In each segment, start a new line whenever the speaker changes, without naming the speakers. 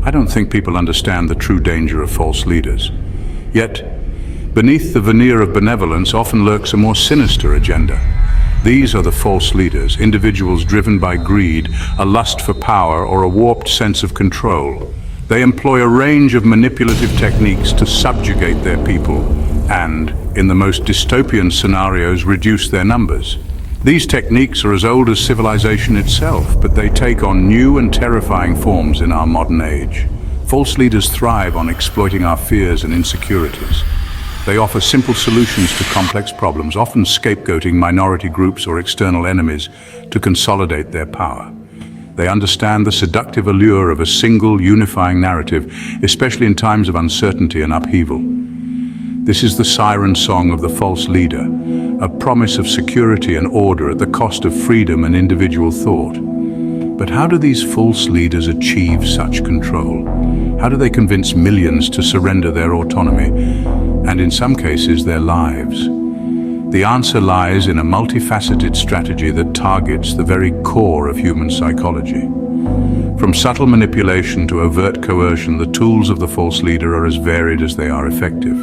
I don't think people understand the true danger of false leaders. Yet, beneath the veneer of benevolence often lurks a more sinister agenda. These are the false leaders, individuals driven by greed, a lust for power, or a warped sense of control. They employ a range of manipulative techniques to subjugate their people and, in the most dystopian scenarios, reduce their numbers. These techniques are as old as civilization itself, but they take on new and terrifying forms in our modern age. False leaders thrive on exploiting our fears and insecurities. They offer simple solutions to complex problems, often scapegoating minority groups or external enemies to consolidate their power. They understand the seductive allure of a single, unifying narrative, especially in times of uncertainty and upheaval. This is the siren song of the false leader, a promise of security and order at the cost of freedom and individual thought. But how do these false leaders achieve such control? How do they convince millions to surrender their autonomy, and in some cases their lives? The answer lies in a multifaceted strategy that targets the very core of human psychology. From subtle manipulation to overt coercion, the tools of the false leader are as varied as they are effective.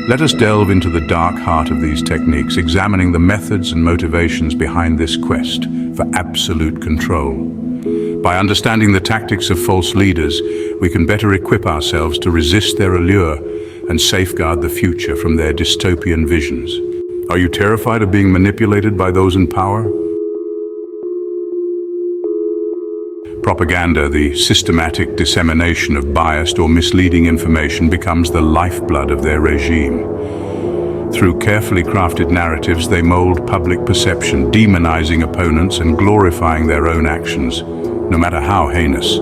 Let us delve into the dark heart of these techniques, examining the methods and motivations behind this quest for absolute control. By understanding the tactics of false leaders, we can better equip ourselves to resist their allure and safeguard the future from their dystopian visions. Are you terrified of being manipulated by those in power? Propaganda, the systematic dissemination of biased or misleading information, becomes the lifeblood of their regime. Through carefully crafted narratives, they mold public perception, demonizing opponents and glorifying their own actions, no matter how heinous.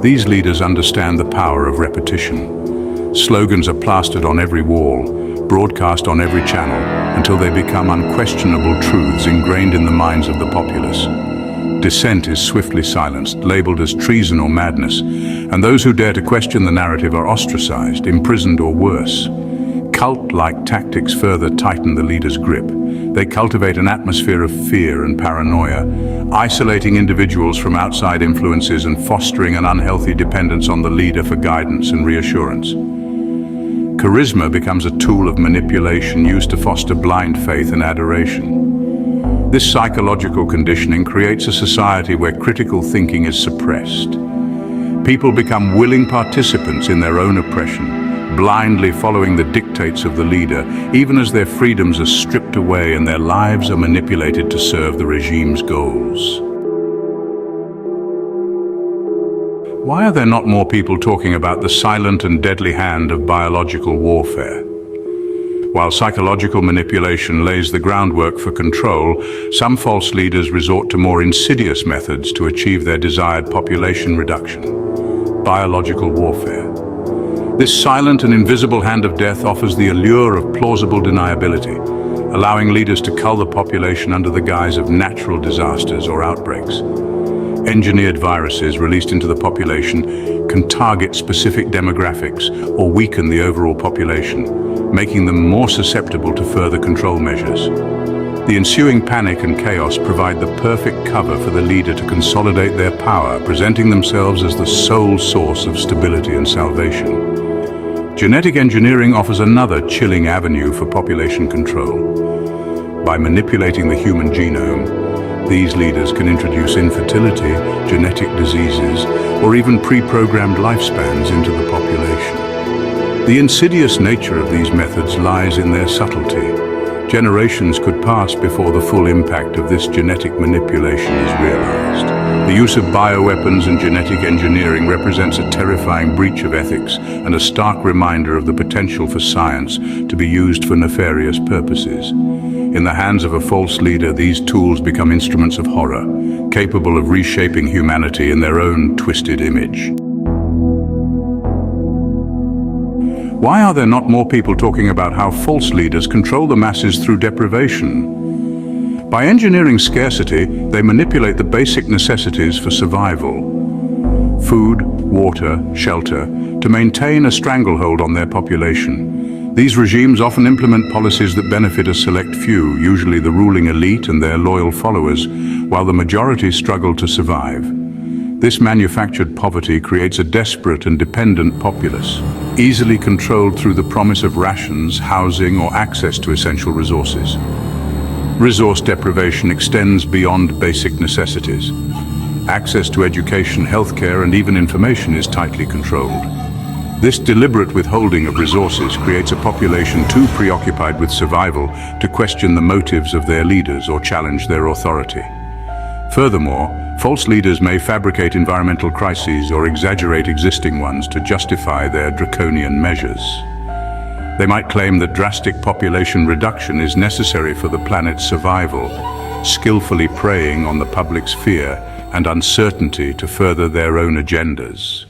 These leaders understand the power of repetition. Slogans are plastered on every wall, broadcast on every channel, until they become unquestionable truths ingrained in the minds of the populace. Dissent is swiftly silenced, labeled as treason or madness, and those who dare to question the narrative are ostracized, imprisoned, or worse. Cult-like tactics further tighten the leader's grip. They cultivate an atmosphere of fear and paranoia, isolating individuals from outside influences and fostering an unhealthy dependence on the leader for guidance and reassurance. Charisma becomes a tool of manipulation used to foster blind faith and adoration. This psychological conditioning creates a society where critical thinking is suppressed. People become willing participants in their own oppression, blindly following the dictates of the leader, even as their freedoms are stripped away and their lives are manipulated to serve the regime's goals. Why are there not more people talking about the silent and deadly hand of biological warfare? While psychological manipulation lays the groundwork for control, some false leaders resort to more insidious methods to achieve their desired population reduction. Biological warfare. This silent and invisible hand of death offers the allure of plausible deniability, allowing leaders to cull the population under the guise of natural disasters or outbreaks. Engineered viruses released into the population can target specific demographics or weaken the overall population, making them more susceptible to further control measures. The ensuing panic and chaos provide the perfect cover for the leader to consolidate their power, presenting themselves as the sole source of stability and salvation. Genetic engineering offers another chilling avenue for population control. By manipulating the human genome, these leaders can introduce infertility, genetic diseases, or even pre-programmed lifespans into the population. The insidious nature of these methods lies in their subtlety. Generations could pass before the full impact of this genetic manipulation is realized. The use of bioweapons and genetic engineering represents a terrifying breach of ethics and a stark reminder of the potential for science to be used for nefarious purposes. In the hands of a false leader, these tools become instruments of horror, capable of reshaping humanity in their own twisted image. Why are there not more people talking about how false leaders control the masses through deprivation? By engineering scarcity, they manipulate the basic necessities for survival: food, water, shelter, to maintain a stranglehold on their population. These regimes often implement policies that benefit a select few, usually the ruling elite and their loyal followers, while the majority struggle to survive. This manufactured poverty creates a desperate and dependent populace, easily controlled through the promise of rations, housing, or access to essential resources. Resource deprivation extends beyond basic necessities. Access to education, healthcare, and even information is tightly controlled. This deliberate withholding of resources creates a population too preoccupied with survival to question the motives of their leaders or challenge their authority. Furthermore, false leaders may fabricate environmental crises or exaggerate existing ones to justify their draconian measures. They might claim that drastic population reduction is necessary for the planet's survival, skillfully preying on the public's fear and uncertainty to further their own agendas.